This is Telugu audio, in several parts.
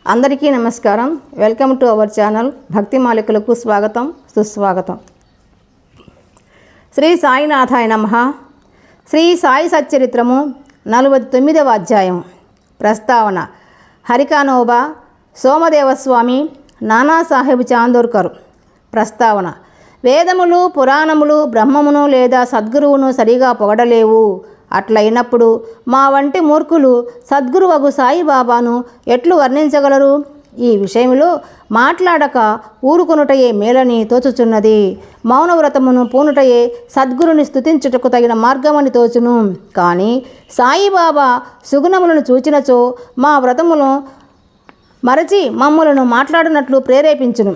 అందరికీ నమస్కారం. Welcome to our channel. భక్తి మాలికలకు స్వాగతం, సుస్వాగతం. శ్రీ సాయినాథాయ నమః. శ్రీ సాయి సచ్చరిత్రము 49వ అధ్యాయం. ప్రస్తావన: హరికానోబా సోమదేవస్వామి, నానాసాహెబ్ చాందోర్కర్. ప్రస్తావన: వేదములు, పురాణములు బ్రహ్మమును లేదా సద్గురువును సరిగా పొగడలేవు. అట్లయినప్పుడు మా వంటి మూర్ఖులు సద్గురువగు సాయిబాబాను ఎట్లు వర్ణించగలరు? ఈ విషయంలో మాట్లాడక ఊరుకొనుటయే మేలని తోచుచున్నది. మౌనవ్రతమును పూనుటయే సద్గురుని స్తుతించుటకు తగిన మార్గమని తోచును. కానీ సాయిబాబా సుగుణములను చూచినచో మా వ్రతమును మరచి మమ్ములను మాట్లాడినట్లు ప్రేరేపించును.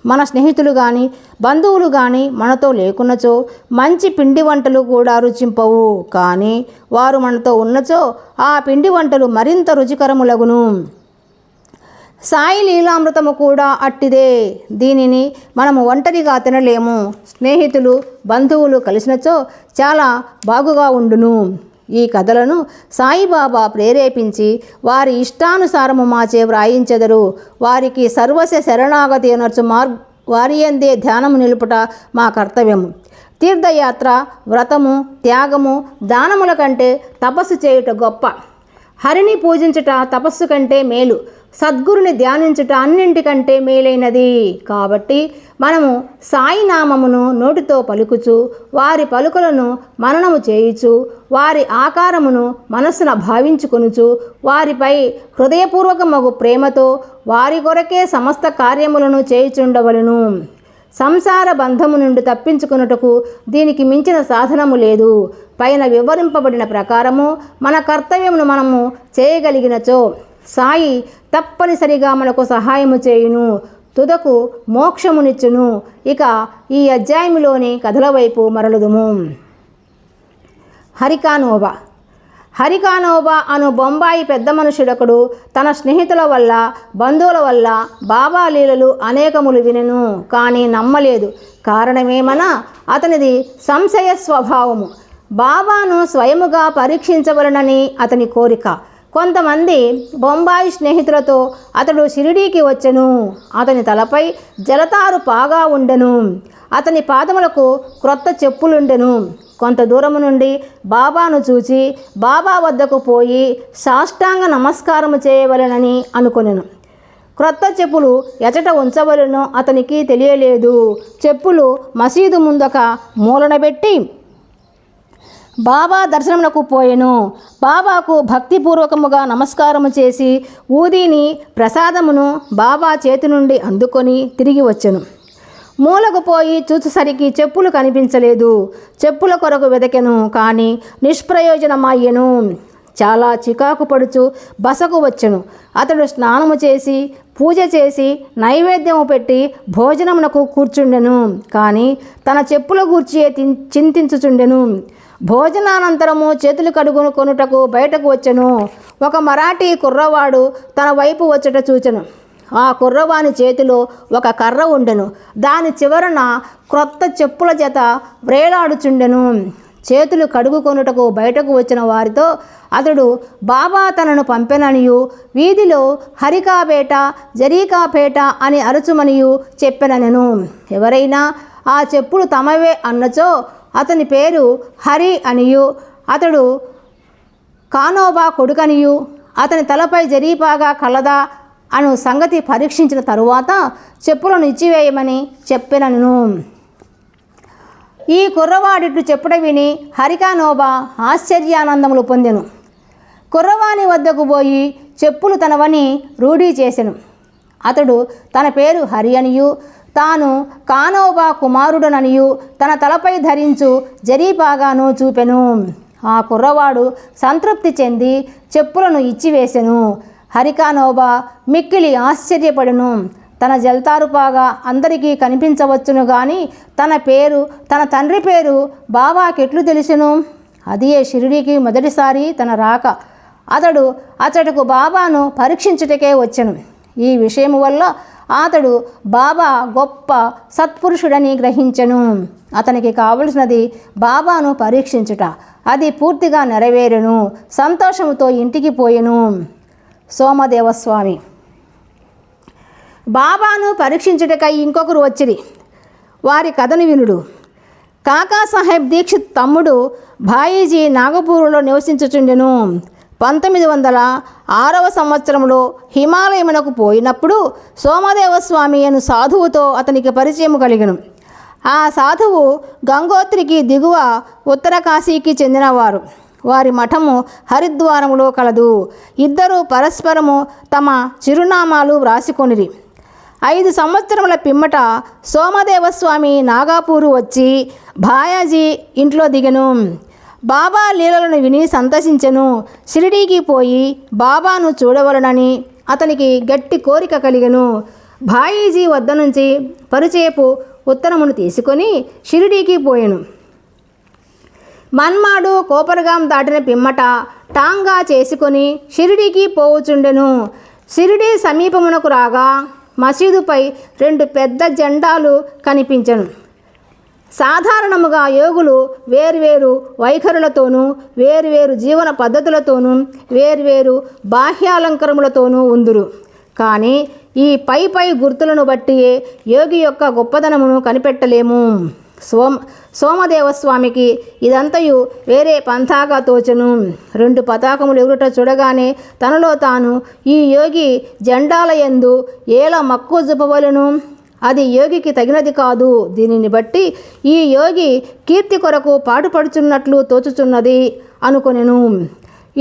మన స్నేహితులు కానీ బంధువులు కానీ మనతో లేకున్నచో మంచి పిండి వంటలు కూడా రుచింపవు. కానీ వారు మనతో ఉన్నచో ఆ పిండి వంటలు మరింత రుచికరములగును. సాయి లీలామృతము కూడా అట్టిదే. దీనిని మనము ఒంటరిగా తినలేము. స్నేహితులు బంధువులు కలిసినచో చాలా బాగుగా ఉండును. ఈ కథలను సాయిబాబా ప్రేరేపించి వారి ఇష్టానుసారము మాచే వ్రాయించెదరు. వారికి సర్వస్వ శరణాగతి అనర్చు వారి యందే ధ్యానము నిలుపుట మా కర్తవ్యము. తీర్థయాత్ర, వ్రతము, త్యాగము, దానముల కంటే తపస్సు చేయుట గొప్ప. హరిని పూజించుట తపస్సు కంటే మేలు. సద్గురుని ధ్యానించుట అన్నింటికంటే మేలైనది. కాబట్టి మనము సాయి నామమును నోటితో పలుకుచు వారి పలుకులను మననము చేయుచు వారి ఆకారమును మనస్సున భావించుకొనుచు వారిపై హృదయపూర్వకమగు ప్రేమతో వారి కొరకే సమస్త కార్యములను చేయుచుండవలను. సంసార బంధము నుండి తప్పించుకొనుటకు దీనికి మించిన సాధనము లేదు. పైన వివరింపబడిన ప్రకారము మన కర్తవ్యమును మనము చేయగలిగినచో సాయి తప్పనిసరిగా మనకు సహాయము చేయును, తుదకు మోక్షమునిచ్చును. ఇక ఈ అధ్యాయములోని కథల వైపు మరలుదుము. హరికానోబా. హరికానోబా అను బొంబాయి పెద్ద మనుషుడొకడు తన స్నేహితుల వల్ల బంధువుల వల్ల బాబా లీలలు అనేకములు వినెను. కానీ నమ్మలేదు. కారణమేమనా అతనిది సంశయ స్వభావము. బాబాను స్వయముగా పరీక్షించవలనని అతని కోరిక. కొంతమంది బొంబాయి స్నేహితులతో అతడు షిరిడీకి వచ్చెను. అతని తలపై జలతారు పాగా ఉండెను. అతని పాదములకు క్రొత్త చెప్పులుండెను. కొంత దూరము నుండి బాబాను చూచి బాబా వద్దకు పోయి సాష్టాంగ నమస్కారము చేయవలెనని అనుకొనెను. క్రొత్త చెప్పులు ఎచట ఉంచవలెనో అతనికి తెలియలేదు. చెప్పులు మసీదు ముందొక మూలనబెట్టి బాబా దర్శనమునకు పోయెను. బాబాకు భక్తిపూర్వకముగా నమస్కారము చేసి ఊదీని ప్రసాదమును బాబా చేతి నుండి అందుకొని తిరిగి వచ్చెను. మూలకు పోయి చూసేసరికి చెప్పులు కనిపించలేదు. చెప్పుల కొరకు వెదకెను. కానీ నిష్ప్రయోజనమయ్యెను. చాలా చికాకు పడుచు బసకు వచ్చెను. అతడు స్నానము చేసి పూజ చేసి నైవేద్యము పెట్టి భోజనమునకు కూర్చుండెను. కానీ తన చెప్పుల గూర్చియే చింతించుచుండెను. భోజనానంతరము చేతులు కడుగుకొనుటకు బయటకు వచ్చెను. ఒక మరాఠీ కుర్రవాడు తన వైపు వచ్చట చూచెను. ఆ కుర్రవాని చేతిలో ఒక కర్ర ఉండెను. దాని చివరన క్రొత్త చెప్పుల జత వ్రేలాడుచుండెను. చేతులు కడుగుకొనుటకు బయటకు వచ్చిన వారితో అతడు బాబా తనను పంపెననియు వీధిలో హరికాపేట జరీకాపేట అని అరుచుమనియు చెప్పెననెను. ఎవరైనా ఆ చెప్పులు తమవే అన్నచో అతని పేరు హరి అనియు అతడు కానోబా కొడుకనియు అతని తలపై జరీపాగా కలదా అను సంగతి పరీక్షించిన తరువాత చెప్పులను ఇచ్చివేయమని చెప్పెనను. ఈ కుర్రవాడిట్లు చెప్పుట విని హరికానోబా ఆశ్చర్యానందములు పొందెను. కుర్రవాని వద్దకు పోయి చెప్పులు తనవని రూఢీ చేసెను. అతడు తన పేరు హరి అనియు తాను కానోబా కుమారుడననియు తన తలపై ధరించు జరీపాగాను చూపెను. ఆ కుర్రవాడు సంతృప్తి చెంది చెప్పులను ఇచ్చివేసెను. హరికానోబా మిక్కిలి ఆశ్చర్యపడెను. తన జల్తారుపాగా అందరికీ కనిపించవచ్చును గాని తన తండ్రి పేరు బాబాకెట్లు తెలిసెను? అదియే షిరిడీకి మొదటిసారి తన రాక. అతడు అతడుకు బాబాను పరీక్షించుటకే వచ్చెను. ఈ విషయము వల్ల అతడు బాబా గొప్ప సత్పురుషుడని గ్రహించెను. అతనికి కావలసినది బాబాను పరీక్షించుట. అది పూర్తిగా నెరవేరెను. సంతోషముతో ఇంటికి పోయెను. సోమదేవస్వామి. బాబాను పరీక్షించుటకై ఇంకొకరు వచ్చిరి. వారి కథను వినుడు. కాకాసాహెబ్ దీక్షిత్ తమ్ముడు భాయీజీ నాగపూర్లో నివసించుచుండెను. 1906 సంవత్సరంలో హిమాలయమునకు పోయినప్పుడు సోమదేవస్వామి అను సాధువుతో అతనికి పరిచయం కలిగెను. ఆ సాధువు గంగోత్రికి దిగువ ఉత్తర కాశీకి చెందినవారు. వారి మఠము హరిద్వారములో కలదు. ఇద్దరు పరస్పరము తమ చిరునామాలు వ్రాసికొనిరి. 5 సంవత్సరముల పిమ్మట సోమదేవస్వామి నాగాపూరు వచ్చి భాయాజీ ఇంట్లో దిగెను. బాబా లీలలను విని సంతసించెను. షిరిడీకి పోయి బాబాను చూడవలనని అతనికి గట్టి కోరిక కలిగెను. భాయీజీ వద్ద నుంచి పరిచయపు ఉత్తరమును తీసుకొని షిరిడీకి పోయెను. మన్మాడు కోపరగాం దాటిన పిమ్మట టాంగా చేసుకొని షిరిడీకి పోవుచుండెను. షిరిడీ సమీపమునకు రాగా మసీదుపై 2 పెద్ద జెండాలు కనిపించెను. సాధారణముగా యోగులు వేర్వేరు వైఖరులతోనూ వేర్వేరు జీవన పద్ధతులతోనూ వేర్వేరు బాహ్యాలంకరములతోనూ ఉందురు. కానీ ఈ పై గుర్తులను బట్టియే యోగి యొక్క గొప్పదనమును కనిపెట్టలేము. సోమదేవస్వామికి ఇదంతయు వేరే పంథాగా తోచెను. 2 పతాకములు ఎగురుట చూడగానే తనలో తాను, ఈ యోగి జెండాల యందు ఏల మక్కువ చూపవలెను, అది యోగికి తగినది కాదు. దీనిని బట్టి ఈ యోగి కీర్తి కొరకు పాటుపడుచున్నట్లు తోచుచున్నది అనుకొనెను.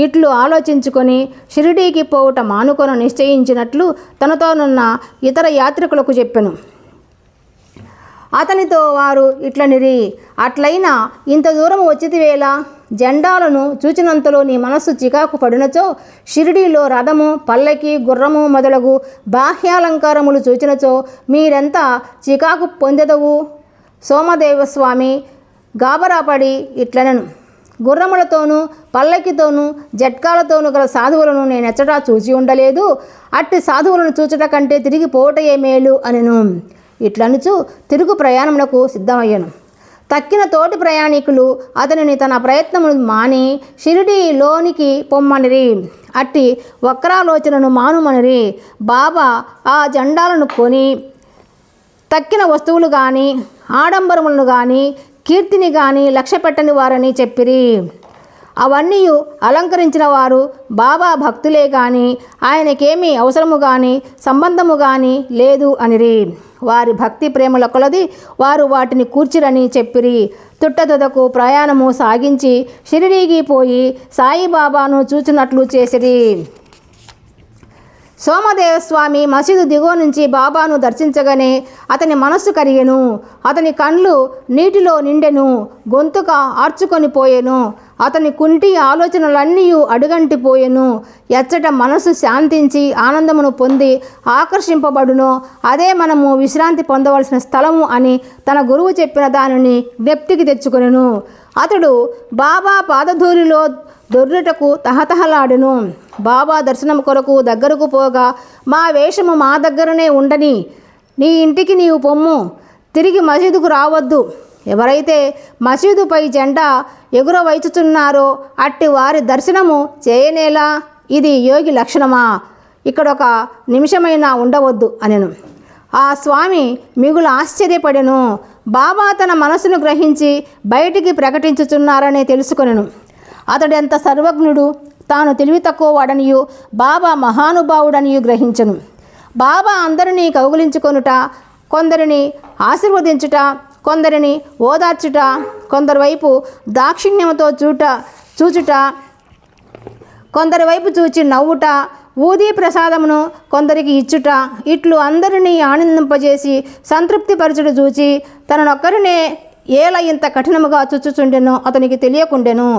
ఇట్లు ఆలోచించుకొని షిరిడీకి పోవుట మానుకొన నిశ్చయించినట్లు తనతోనున్న ఇతర యాత్రికులకు చెప్పెను. అతనితో వారు ఇట్లనిరి, అట్లయినా ఇంత దూరం వచ్చితివేళ? జెండాలను చూచినంతలో నీ మనస్సు చికాకు పడినచో షిరిడీలో రథము, పల్లకి, గుర్రము మొదలగు బాహ్యాలంకారములు చూచినచో మీరెంత చికాకు పొందెదవు? సోమదేవస్వామి గాబరాపడి ఇట్లనెను, గుర్రములతోనూ పల్లకితోనూ జట్కాలతోనూ గల సాధువులను నేనెచ్చటా చూచి ఉండలేదు. అట్టి సాధువులను చూచుట కంటే తిరిగి పోవటయే మేలు అనెను. ఇట్లనుచు తిరుగు ప్రయాణమునకు సిద్ధమయ్యను. తక్కిన తోటి ప్రయాణికులు అతనిని తన ప్రయత్నమును మాని షిరిడీలోనికి పొమ్మనిరి. అట్టి వక్రాలోచనను మానుమనిరి. బాబా ఆ జెండాలను కొని తక్కిన వస్తువులు కానీ ఆడంబరములను కానీ కీర్తిని కానీ లక్ష్య పెట్టని వారని చెప్పిరి. అవన్నీ అలంకరించిన వారు బాబా భక్తులే కానీ ఆయనకేమీ అవసరము కానీ సంబంధము కానీ లేదు అనిరి. వారి భక్తి ప్రేమల కొలది వారు వాటిని కూర్చిరని చెప్పిరి. తుట్టతుదకు ప్రయాణము సాగించి షిరిడీకి పోయి సాయిబాబాను చూచినట్లు చేసిరి. సోమదేవస్వామి మసీదు దిగువ నుంచి బాబాను దర్శించగానే అతని మనస్సు కరిగెను. అతని కండ్లు నీటిలో నిండెను. గొంతుక ఆర్చుకొని పోయెను. అతని కుంటి ఆలోచనలన్నీ అడుగంటిపోయెను. ఎచ్చట మనసు శాంతించి ఆనందమును పొంది ఆకర్షింపబడునో అదే మనము విశ్రాంతి పొందవలసిన స్థలము అని తన గురువు చెప్పిన దానిని జ్ఞప్తికి తెచ్చుకొనెను. అతడు బాబా పాదధూళిలో దొర్లుటకు తహతహలాడెను. బాబా దర్శనం కొరకు దగ్గరకు పోగా, మా వేషము మా దగ్గరనే ఉండని, నీ ఇంటికి నీవు పొమ్ము, తిరిగి మసీదుకు రావద్దు. ఎవరైతే మసీదుపై జెండా ఎగురవైచుచున్నారో అట్టి వారి దర్శనము చేయనేలా? ఇది యోగి లక్షణమా? ఇక్కడొక నిమిషమైనా ఉండవద్దు అనెను. ఆ స్వామి మిగులు ఆశ్చర్యపడెను. బాబా తన మనసును గ్రహించి బయటికి ప్రకటించుచున్నారని తెలుసుకొనెను. అతడెంత సర్వజ్ఞుడు, తాను తెలివి తక్కువ వాడనియు బాబా మహానుభావుడనియు గ్రహించెను. బాబా అందరినీ కౌగిలించుకొనుట, కొందరిని ఆశీర్వదించుట, కొందరిని ఓదార్చుట, కొందరి వైపు దాక్షిణ్యముతో చూచుట, కొందరి వైపు చూచి నవ్వుట, ఊదీ ప్రసాదమును కొందరికి ఇచ్చుట, ఇట్లు అందరినీ ఆనందింపజేసి సంతృప్తిపరచుట చూచి తననొక్కరినే ఏల ఇంత కఠినముగా చుచ్చుచుండెనో అతనికి తెలియకుండెను.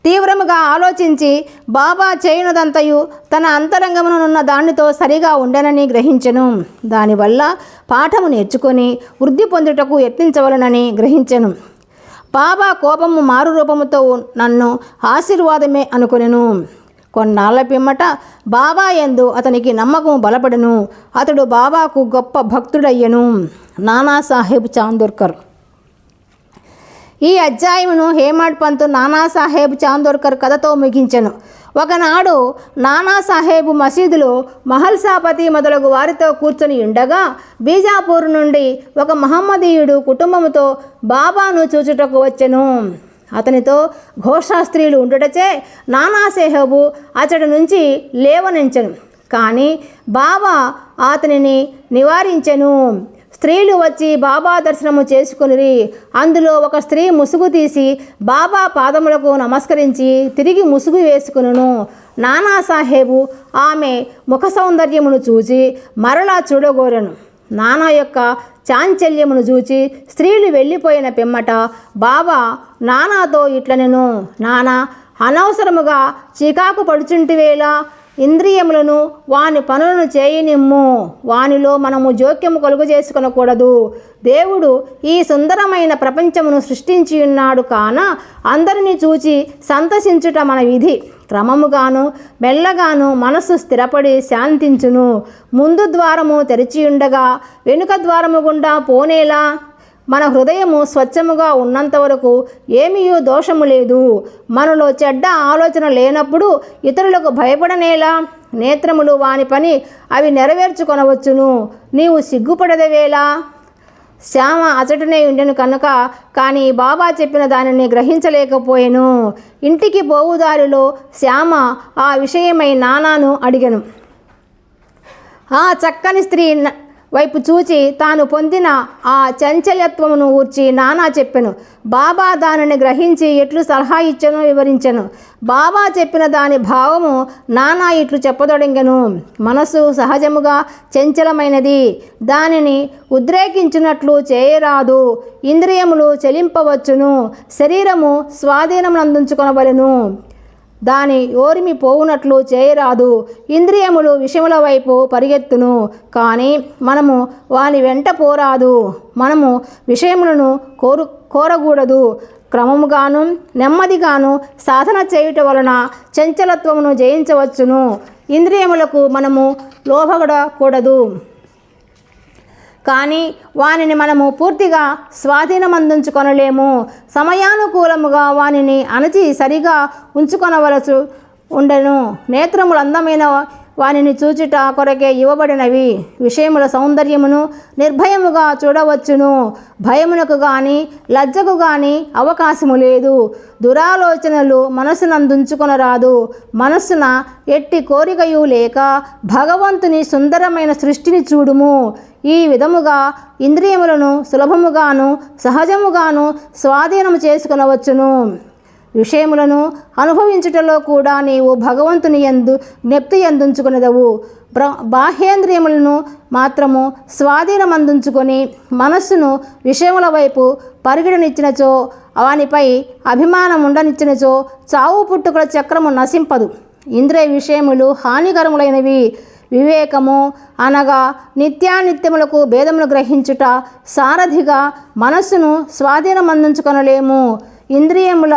తీవ్రముగా ఆలోచించి బాబా చేయునదంతయు తన అంతరంగమునున్న దానితో సరిగా ఉండెనని గ్రహించెను. దానివల్ల పాఠము నేర్చుకొని వృద్ధి పొందుటకు యత్నించవలనని గ్రహించెను. బాబా కోపము మారు రూపముతో నన్ను ఆశీర్వాదమే అనుకొనెను. కొన్నాళ్ల పిమ్మట బాబా యందు అతనికి నమ్మకము బలపడెను. అతడు బాబాకు గొప్ప భక్తుడయ్యెను. నానాసాహెబ్ చాందోర్కర్. ఈ అధ్యాయమును హేమాడ్ పంత్ నానాసాహెబ్ చాందోర్కర్ కథతో ముగించెను. ఒకనాడు నానాసాహెబు మసీదులో మహల్సాపతి మొదలగు వారితో కూర్చొని ఉండగా బీజాపూర్ నుండి ఒక మహమ్మదీయుడు కుటుంబముతో బాబాను చూచుటకు వచ్చెను. అతనితో ఘోషాస్త్రీలు ఉండుటచే నానాసాహెబు అతడి నుంచి లేవనెంచెను. కానీ బాబా అతనిని నివారించెను. స్త్రీలు వచ్చి బాబా దర్శనము చేసుకొనిరి. అందులో ఒక స్త్రీ ముసుగు తీసి బాబా పాదములకు నమస్కరించి తిరిగి ముసుగు వేసుకును. నానాసాహెబు ఆమె ముఖ సౌందర్యమును చూచి మరలా చూడగోరెను. నానా యొక్క చాంచల్యమును చూచి స్త్రీలు వెళ్ళిపోయిన పిమ్మట బాబా నానాతో ఇట్లనెను, నానా, అనవసరముగా చికాకు పడుచుంటివేలా, ఇంద్రియములను వాని పనులను చేయనిమ్ము. వానిలో మనము జోక్యము కలుగు చేసుకొనకూడదు. దేవుడు ఈ సుందరమైన ప్రపంచమును సృష్టించి ఉన్నాడు కాన అందరినీ చూచి సంతసించుట మన విధి. క్రమముగాను మెల్లగాను మనస్సు స్థిరపడి శాంతించును. ముందు ద్వారము తెరిచియుండగా వెనుక ద్వారము గుండా పోనేలా? మన హృదయము స్వచ్ఛముగా ఉన్నంత వరకు ఏమీయూ దోషము లేదు. మనలో చెడ్డ ఆలోచన లేనప్పుడు ఇతరులకు భయపడనేలా? నేత్రములు వాని పని అవి నెరవేర్చుకొనవచ్చును. నీవు సిగ్గుపడదవేలా? శ్యామ అచటనే ఉండెను కనుక కానీ బాబా చెప్పిన దానిని గ్రహించలేకపోయెను. ఇంటికి పోవుదారిలో శ్యామ ఆ విషయమై నానాను అడిగెను. ఆ చక్కని స్త్రీ వైపు చూచి తాను పొందిన ఆ చంచల్యత్వమును ఊర్చి నానా చెప్పెను. బాబా దానిని గ్రహించి ఎట్లు సలహా ఇచ్చెనో వివరించెను. బాబా చెప్పిన దాని భావము నానా ఇట్లు చెప్పదొడంగెను. మనసు సహజముగా చంచలమైనది, దానిని ఉద్రేకించినట్లు చేయరాదు. ఇంద్రియములు చెలింపవచ్చును, శరీరము స్వాధీనమునందుంచుకొనవలెను. దాని ఓరిమి పోవునట్లు చేయరాదు. ఇంద్రియములు విషయముల వైపు పరిగెత్తును, కానీ మనము వాని వెంట పోరాదు. మనము విషయములను కోరకూడదు. క్రమముగాను నెమ్మదిగాను సాధన చేయుట వలన చంచలత్వమును జయించవచ్చును. ఇంద్రియములకు మనము లోబడకూడదు, కానీ వానిని మనము పూర్తిగా స్వాధీనమందించుకొనలేము. సమయానుకూలముగా వానిని అణచి సరిగా ఉంచుకొనవలసి ఉండెను. నేత్రములు అందమైన వానిని చూచుట కొరకే ఇవ్వబడినవి. విషయముల సౌందర్యమును నిర్భయముగా చూడవచ్చును. భయమునకు గాని లజ్జకు గాని అవకాశము లేదు. దురాలోచనలు మనసునందుంచుకొనరాదు. మనస్సున ఎట్టి కోరికయు లేక భగవంతుని సుందరమైన సృష్టిని చూడుము. ఈ విధముగా ఇంద్రియములను సులభముగాను సహజముగాను స్వాధీనము చేసుకొనవచ్చును. విషయములను అనుభవించుటలో కూడా నీవు భగవంతుని యందు జ్ఞప్తి యందుంచుకునేదవు. బాహ్యేంద్రియములను మాత్రము స్వాధీనమందుంచుకొని మనస్సును విషయముల వైపు పరిగెడనిచ్చినచో, వానిపై అభిమానం ఉండనిచ్చినచో చావు పుట్టుకల చక్రము నశింపదు. ఇంద్రియ విషయములు హానికరములైనవి. వివేకము అనగా నిత్యానిత్యములకు భేదమును గ్రహించుట. సారథిగా మనస్సును స్వాధీనమందించుకొనలేము. ఇంద్రియముల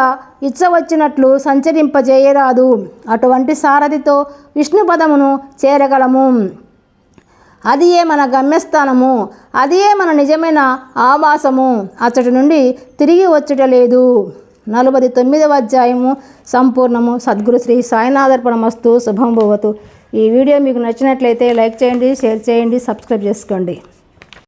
ఇచ్చవచ్చినట్లు సంచరింపజేయరాదు. అటువంటి సారథితో విష్ణుపదమును చేరగలము. అదియే మన గమ్యస్థానము, అదియే మన నిజమైన ఆవాసము. అచ్చటి నుండి తిరిగి వచ్చుట లేదు. 49వ అధ్యాయము సంపూర్ణము. సద్గురు శ్రీ సాయినాథర్పణమస్తు. శుభం భవతు. ఈ వీడియో మీకు నచ్చినట్లయితే లైక్ చేయండి, షేర్ చేయండి, సబ్స్క్రైబ్ చేసుకోండి.